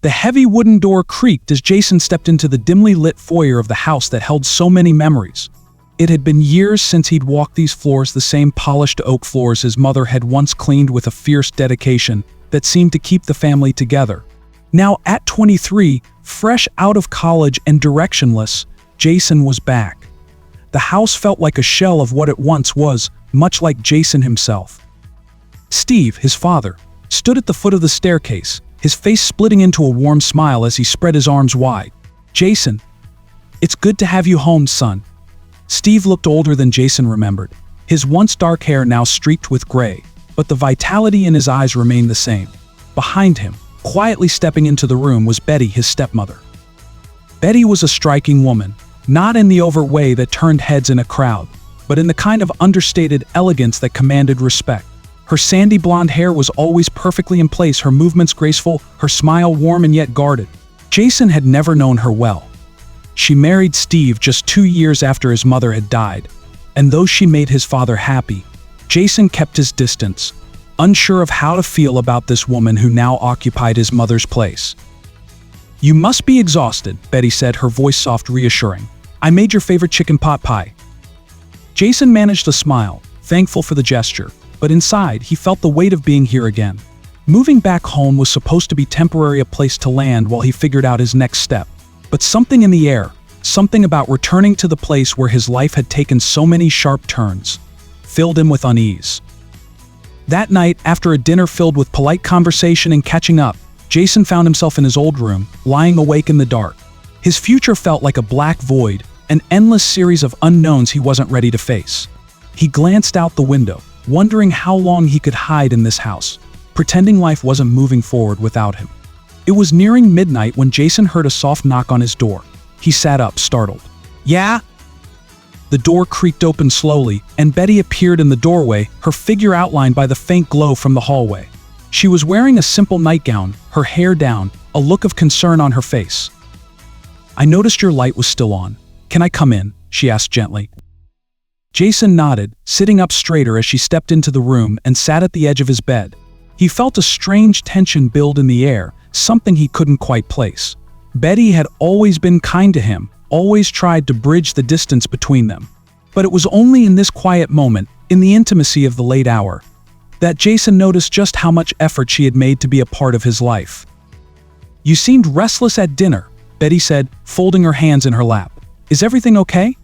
The heavy wooden door creaked as Jason stepped into the dimly lit foyer of the house that held so many memories. It had been years since he'd walked these floors, the same polished oak floors his mother had once cleaned with a fierce dedication that seemed to keep the family together. Now, at 23, fresh out of college and directionless, Jason was back. The house felt like a shell of what it once was, much like Jason himself. Steve, his father, stood at the foot of the staircase, his face splitting into a warm smile as he spread his arms wide. "Jason, it's good to have you home, son." Steve looked older than Jason remembered, his once dark hair now streaked with gray, but the vitality in his eyes remained the same. Behind him, quietly stepping into the room, was Betty, his stepmother. Betty was a striking woman, not in the overt way that turned heads in a crowd, but in the kind of understated elegance that commanded respect. Her sandy blonde hair was always perfectly in place, her movements graceful, her smile warm and yet guarded. Jason had never known her well. She married Steve just 2 years after his mother had died, and though she made his father happy, Jason kept his distance, unsure of how to feel about this woman who now occupied his mother's place. "You must be exhausted," Betty said, her voice soft, reassuring. "I made your favorite chicken pot pie." Jason managed a smile, thankful for the gesture, but inside he felt the weight of being here again. Moving back home was supposed to be temporary, a place to land while he figured out his next step. But something in the air, something about returning to the place where his life had taken so many sharp turns, filled him with unease. That night, after a dinner filled with polite conversation and catching up, Jason found himself in his old room, lying awake in the dark. His future felt like a black void, an endless series of unknowns he wasn't ready to face. He glanced out the window, wondering how long he could hide in this house, pretending life wasn't moving forward without him. It was nearing midnight when Jason heard a soft knock on his door. He sat up, startled. "Yeah?" The door creaked open slowly, and Betty appeared in the doorway, her figure outlined by the faint glow from the hallway. She was wearing a simple nightgown, her hair down, a look of concern on her face. "I noticed your light was still on. Can I come in?" she asked gently. Jason nodded, sitting up straighter as she stepped into the room and sat at the edge of his bed. He felt a strange tension build in the air, something he couldn't quite place. Betty had always been kind to him, always tried to bridge the distance between them. But it was only in this quiet moment, in the intimacy of the late hour, that Jason noticed just how much effort she had made to be a part of his life. "You seemed restless at dinner," Betty said, folding her hands in her lap. "Is everything okay?"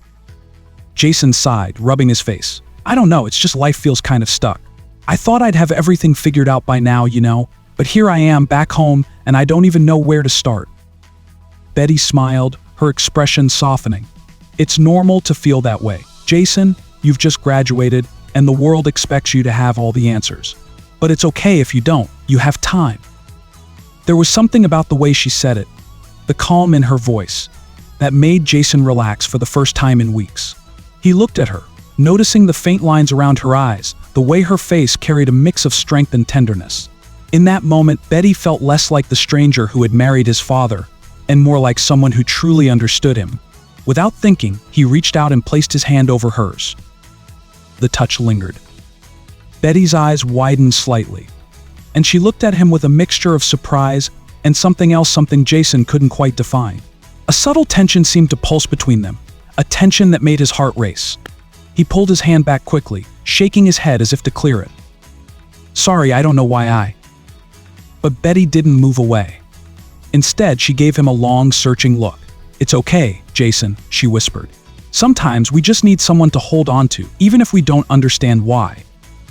Jason sighed, rubbing his face. "I don't know, it's just life feels kind of stuck. I thought I'd have everything figured out by now, but here I am back home and I don't even know where to start." Betty smiled, her expression softening. "It's normal to feel that way. Jason, you've just graduated and the world expects you to have all the answers. But it's okay if you don't, you have time." There was something about the way she said it, the calm in her voice, that made Jason relax for the first time in weeks. He looked at her, noticing the faint lines around her eyes, the way her face carried a mix of strength and tenderness. In that moment, Betty felt less like the stranger who had married his father, and more like someone who truly understood him. Without thinking, he reached out and placed his hand over hers. The touch lingered. Betty's eyes widened slightly, and she looked at him with a mixture of surprise and something else, something Jason couldn't quite define. A subtle tension seemed to pulse between them, a tension that made his heart race. He pulled his hand back quickly, shaking his head as if to clear it. "Sorry, I don't know why I..." But Betty didn't move away. Instead, she gave him a long, searching look. "It's okay, Jason," she whispered. "Sometimes we just need someone to hold on to, even if we don't understand why."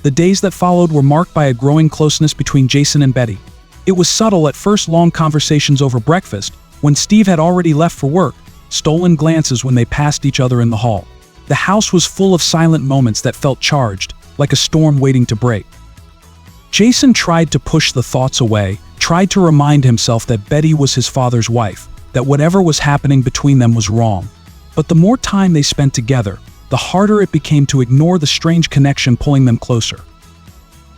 The days that followed were marked by a growing closeness between Jason and Betty. It was subtle at first, long conversations over breakfast, when Steve had already left for work, stolen glances when they passed each other in the hall. The house was full of silent moments that felt charged, like a storm waiting to break. Jason tried to push the thoughts away, tried to remind himself that Betty was his father's wife, that whatever was happening between them was wrong. But the more time they spent together, the harder it became to ignore the strange connection pulling them closer.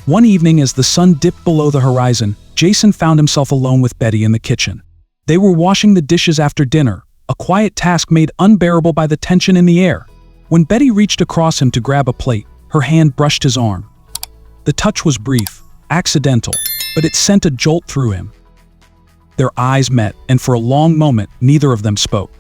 One evening, as the sun dipped below the horizon, Jason found himself alone with Betty in the kitchen. They were washing the dishes after dinner, a quiet task made unbearable by the tension in the air. When Betty reached across him to grab a plate, her hand brushed his arm. The touch was brief, accidental, but it sent a jolt through him. Their eyes met, and for a long moment, neither of them spoke.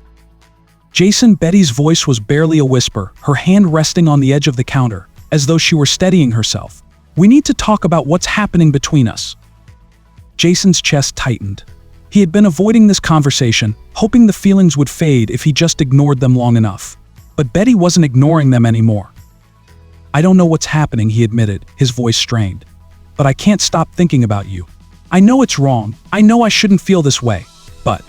Betty's voice was barely a whisper, her hand resting on the edge of the counter, as though she were steadying herself. "We need to talk about what's happening between us." Jason's chest tightened. He had been avoiding this conversation, hoping the feelings would fade if he just ignored them long enough. But Betty wasn't ignoring them anymore. "I don't know what's happening," he admitted, his voice strained. "But I can't stop thinking about you. I know it's wrong. I know I shouldn't feel this way. But..."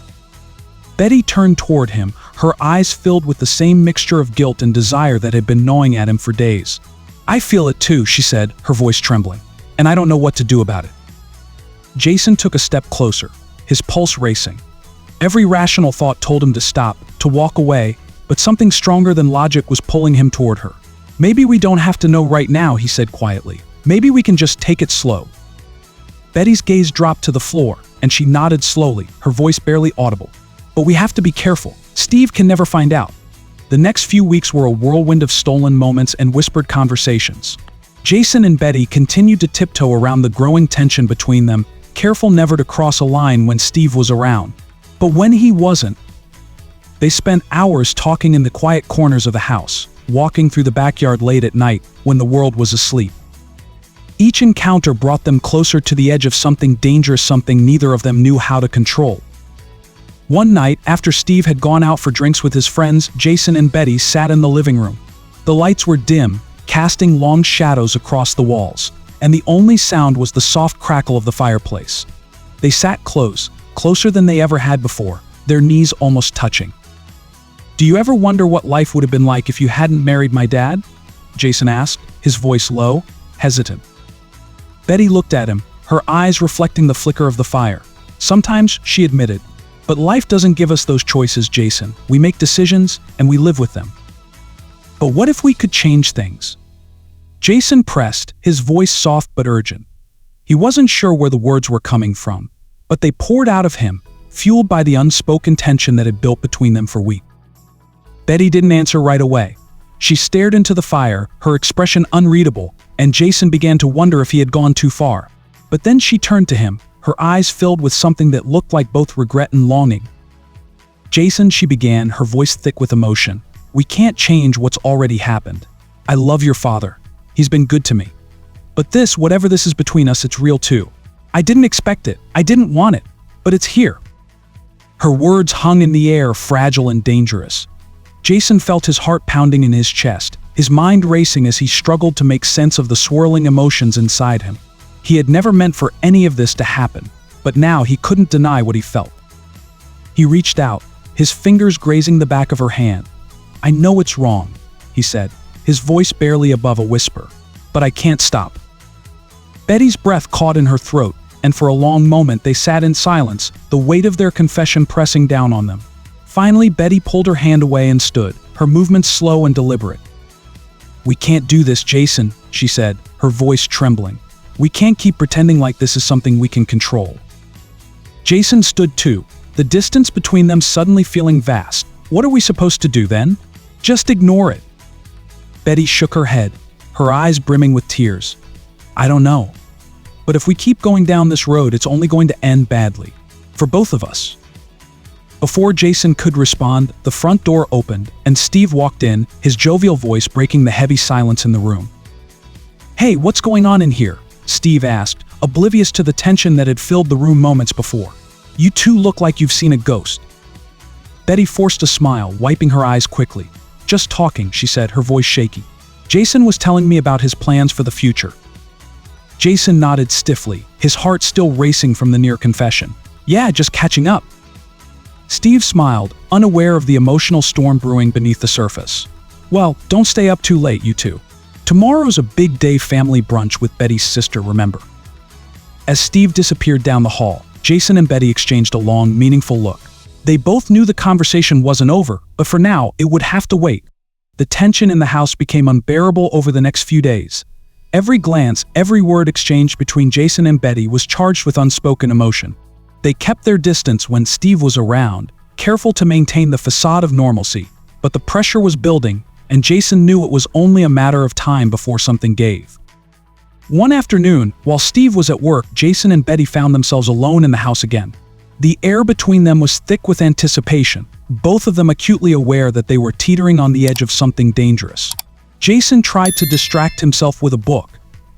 Betty turned toward him, her eyes filled with the same mixture of guilt and desire that had been gnawing at him for days. "I feel it too," she said, her voice trembling. "And I don't know what to do about it." Jason took a step closer, his pulse racing. Every rational thought told him to stop, to walk away, but something stronger than logic was pulling him toward her. "Maybe we don't have to know right now," he said quietly. "Maybe we can just take it slow." Betty's gaze dropped to the floor, and she nodded slowly, her voice barely audible. "But we have to be careful. Steve can never find out." The next few weeks were a whirlwind of stolen moments and whispered conversations. Jason and Betty continued to tiptoe around the growing tension between them, careful never to cross a line when Steve was around. But when he wasn't, they spent hours talking in the quiet corners of the house, walking through the backyard late at night when the world was asleep. Each encounter brought them closer to the edge of something dangerous, something neither of them knew how to control. One night, after Steve had gone out for drinks with his friends, Jason and Betty sat in the living room. The lights were dim, casting long shadows across the walls, and the only sound was the soft crackle of the fireplace. They sat close, closer than they ever had before, their knees almost touching. "Do you ever wonder what life would have been like if you hadn't married my dad?" Jason asked, his voice low, hesitant. Betty looked at him, her eyes reflecting the flicker of the fire. "Sometimes," she admitted, "but life doesn't give us those choices, Jason. We make decisions, and we live with them." "But what if we could change things?" Jason pressed, his voice soft but urgent. He wasn't sure where the words were coming from, but they poured out of him, fueled by the unspoken tension that had built between them for weeks. Betty didn't answer right away. She stared into the fire, her expression unreadable, and Jason began to wonder if he had gone too far. But then she turned to him, her eyes filled with something that looked like both regret and longing. "Jason," she began, her voice thick with emotion, "we can't change what's already happened. I love your father. He's been good to me. But this, whatever this is between us, it's real too. I didn't expect it. I didn't want it. But it's here." Her words hung in the air, fragile and dangerous. Jason felt his heart pounding in his chest, his mind racing as he struggled to make sense of the swirling emotions inside him. He had never meant for any of this to happen, but now he couldn't deny what he felt. He reached out, his fingers grazing the back of her hand. "I know it's wrong," he said, his voice barely above a whisper, "but I can't stop." Betty's breath caught in her throat, and for a long moment they sat in silence, the weight of their confession pressing down on them. Finally, Betty pulled her hand away and stood, her movements slow and deliberate. "We can't do this, Jason," she said, her voice trembling. "We can't keep pretending like this is something we can control." Jason stood too, the distance between them suddenly feeling vast. "What are we supposed to do then? Just ignore it?" Betty shook her head, her eyes brimming with tears. "I don't know. But if we keep going down this road, it's only going to end badly. For both of us." Before Jason could respond, the front door opened, and Steve walked in, his jovial voice breaking the heavy silence in the room. "Hey, what's going on in here?" Steve asked, oblivious to the tension that had filled the room moments before. "You two look like you've seen a ghost." Betty forced a smile, wiping her eyes quickly. "Just talking," she said, her voice shaky. "Jason was telling me about his plans for the future." Jason nodded stiffly, his heart still racing from the near confession. "Yeah, just catching up." Steve smiled, unaware of the emotional storm brewing beneath the surface. "Well, don't stay up too late, you two. Tomorrow's a big day, family brunch with Betty's sister, remember?" As Steve disappeared down the hall, Jason and Betty exchanged a long, meaningful look. They both knew the conversation wasn't over, but for now, it would have to wait. The tension in the house became unbearable over the next few days. Every glance, every word exchanged between Jason and Betty was charged with unspoken emotion. They kept their distance when Steve was around, careful to maintain the facade of normalcy, but the pressure was building, and Jason knew it was only a matter of time before something gave. One afternoon, while Steve was at work, Jason and Betty found themselves alone in the house again. The air between them was thick with anticipation, both of them acutely aware that they were teetering on the edge of something dangerous. Jason tried to distract himself with a book,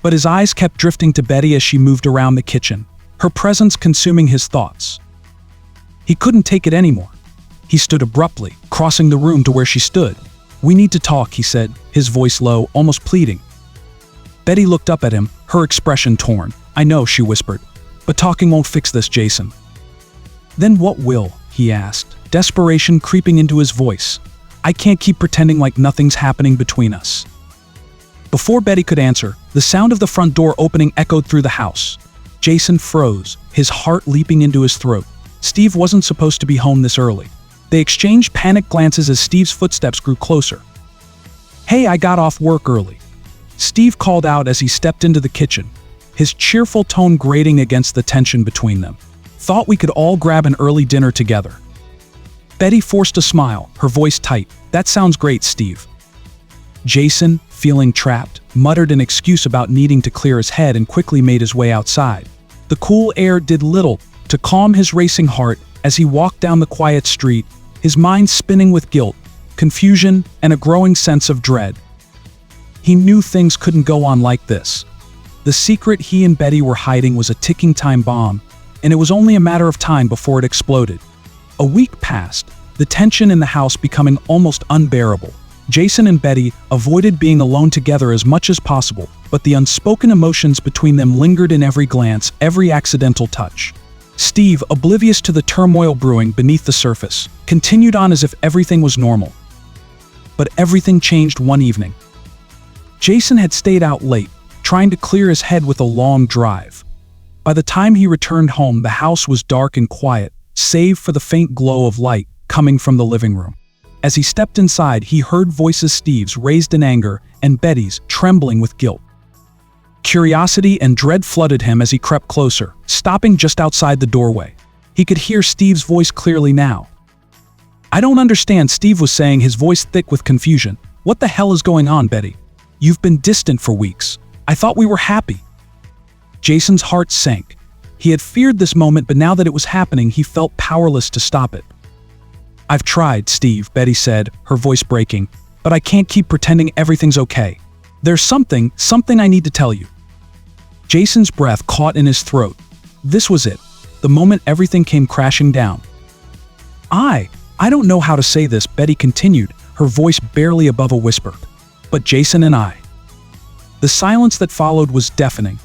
but his eyes kept drifting to Betty as she moved around the kitchen, her presence consuming his thoughts. He couldn't take it anymore. He stood abruptly, crossing the room to where she stood. "We need to talk," he said, his voice low, almost pleading. Betty looked up at him, her expression torn. "I know," she whispered, "but talking won't fix this, Jason." "Then what will?" he asked, desperation creeping into his voice. "I can't keep pretending like nothing's happening between us." Before Betty could answer, the sound of the front door opening echoed through the house. Jason froze, his heart leaping into his throat. Steve wasn't supposed to be home this early. They exchanged panicked glances as Steve's footsteps grew closer. "Hey, I got off work early," Steve called out as he stepped into the kitchen, his cheerful tone grating against the tension between them. "Thought we could all grab an early dinner together." Betty forced a smile, her voice tight. "That sounds great, Steve." Jason, feeling trapped, muttered an excuse about needing to clear his head and quickly made his way outside. The cool air did little to calm his racing heart as he walked down the quiet street, his mind spinning with guilt, confusion, and a growing sense of dread. He knew things couldn't go on like this. The secret he and Betty were hiding was a ticking time bomb, and it was only a matter of time before it exploded. A week passed, the tension in the house becoming almost unbearable. Jason and Betty avoided being alone together as much as possible, but the unspoken emotions between them lingered in every glance, every accidental touch. Steve, oblivious to the turmoil brewing beneath the surface, continued on as if everything was normal. But everything changed one evening. Jason had stayed out late, trying to clear his head with a long drive. By the time he returned home, the house was dark and quiet, save for the faint glow of light coming from the living room. As he stepped inside, he heard voices, Steve's raised in anger and Betty's trembling with guilt. Curiosity and dread flooded him as he crept closer, stopping just outside the doorway. He could hear Steve's voice clearly now. "I don't understand," Steve was saying, his voice thick with confusion. "What the hell is going on, Betty? You've been distant for weeks. I thought we were happy." Jason's heart sank. He had feared this moment, but now that it was happening, he felt powerless to stop it. "I've tried, Steve," Betty said, her voice breaking, "but I can't keep pretending everything's okay. There's something I need to tell you." Jason's breath caught in his throat. This was it, the moment everything came crashing down. I don't know how to say this," Betty continued, her voice barely above a whisper. "But Jason and I." The silence that followed was deafening.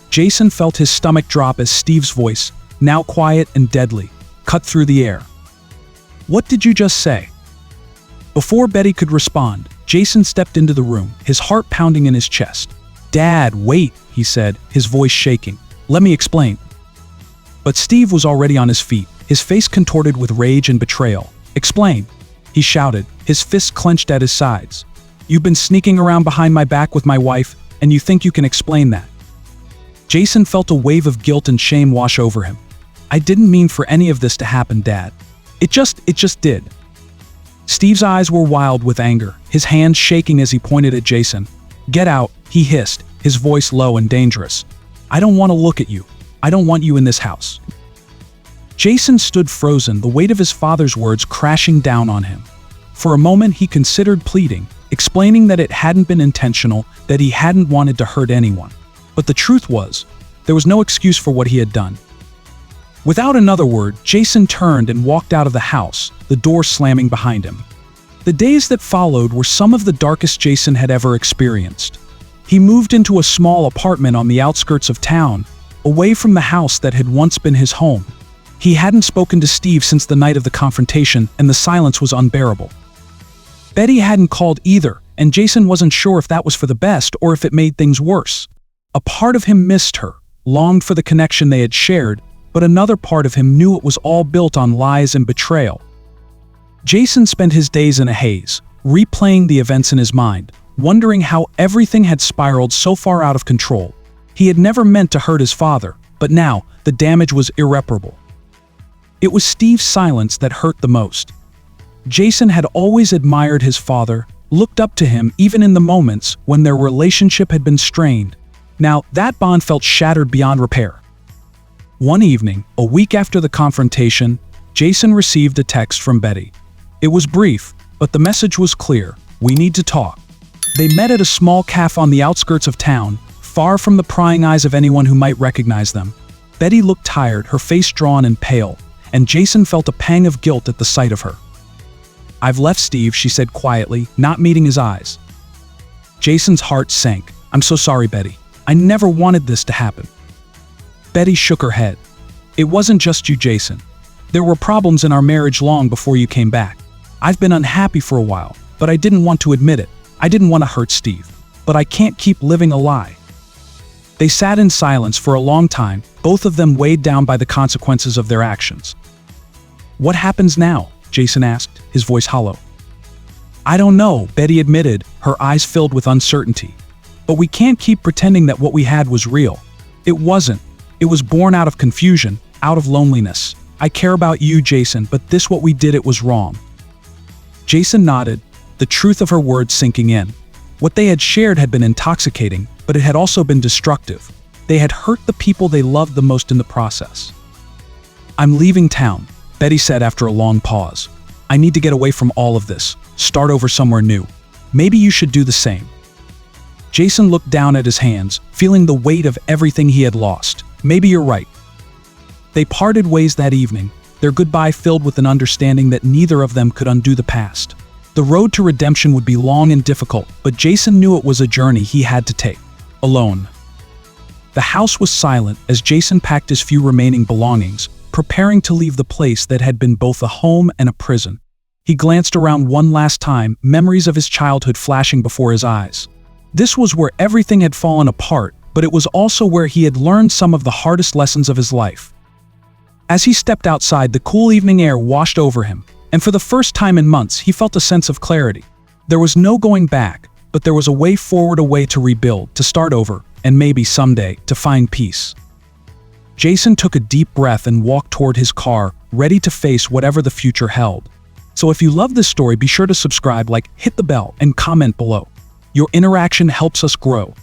Jason felt his stomach drop as Steve's voice, now quiet and deadly, cut through the air. "What did you just say?" Before Betty could respond, Jason stepped into the room, his heart pounding in his chest. "Dad, wait," he said, his voice shaking. "Let me explain." But Steve was already on his feet, his face contorted with rage and betrayal. "Explain," he shouted, his fists clenched at his sides. "You've been sneaking around behind my back with my wife, and you think you can explain that?" Jason felt a wave of guilt and shame wash over him. "I didn't mean for any of this to happen, Dad. It just did." Steve's eyes were wild with anger, his hands shaking as he pointed at Jason. "Get out," he hissed, his voice low and dangerous. "I don't want to look at you. I don't want you in this house." Jason stood frozen, the weight of his father's words crashing down on him. For a moment he considered pleading, explaining that it hadn't been intentional, that he hadn't wanted to hurt anyone. But the truth was, there was no excuse for what he had done. Without another word, Jason turned and walked out of the house, the door slamming behind him. The days that followed were some of the darkest Jason had ever experienced. He moved into a small apartment on the outskirts of town, away from the house that had once been his home. He hadn't spoken to Steve since the night of the confrontation, and the silence was unbearable. Betty hadn't called either, and Jason wasn't sure if that was for the best or if it made things worse. A part of him missed her, longed for the connection they had shared, but another part of him knew it was all built on lies and betrayal. Jason spent his days in a haze, replaying the events in his mind, wondering how everything had spiraled so far out of control. He had never meant to hurt his father, but now the damage was irreparable. It was Steve's silence that hurt the most. Jason had always admired his father, looked up to him even in the moments when their relationship had been strained. Now, that bond felt shattered beyond repair. One evening, a week after the confrontation, Jason received a text from Betty. It was brief, but the message was clear: we need to talk. They met at a small cafe on the outskirts of town, far from the prying eyes of anyone who might recognize them. Betty looked tired, her face drawn and pale, and Jason felt a pang of guilt at the sight of her. "I've left Steve," she said quietly, not meeting his eyes. Jason's heart sank. "I'm so sorry, Betty. I never wanted this to happen." Betty shook her head. "It wasn't just you, Jason. There were problems in our marriage long before you came back. I've been unhappy for a while, but I didn't want to admit it. I didn't want to hurt Steve. But I can't keep living a lie." They sat in silence for a long time, both of them weighed down by the consequences of their actions. "What happens now?" Jason asked, his voice hollow. "I don't know," Betty admitted, her eyes filled with uncertainty. "But we can't keep pretending that what we had was real. It wasn't. It was born out of confusion, out of loneliness. I care about you, Jason, but what we did, it was wrong." Jason nodded, the truth of her words sinking in. What they had shared had been intoxicating, but it had also been destructive. They had hurt the people they loved the most in the process. "I'm leaving town," Betty said after a long pause. "I need to get away from all of this, start over somewhere new. Maybe you should do the same." Jason looked down at his hands, feeling the weight of everything he had lost. "Maybe you're right." They parted ways that evening, their goodbye filled with an understanding that neither of them could undo the past. The road to redemption would be long and difficult, but Jason knew it was a journey he had to take, alone. The house was silent as Jason packed his few remaining belongings, preparing to leave the place that had been both a home and a prison. He glanced around one last time, memories of his childhood flashing before his eyes. This was where everything had fallen apart, but it was also where he had learned some of the hardest lessons of his life. As he stepped outside, the cool evening air washed over him, and for the first time in months, he felt a sense of clarity. There was no going back, but there was a way forward, a way to rebuild, to start over, and maybe someday, to find peace. Jason took a deep breath and walked toward his car, ready to face whatever the future held. So if you love this story, be sure to subscribe, hit the bell, and comment below. Your interaction helps us grow.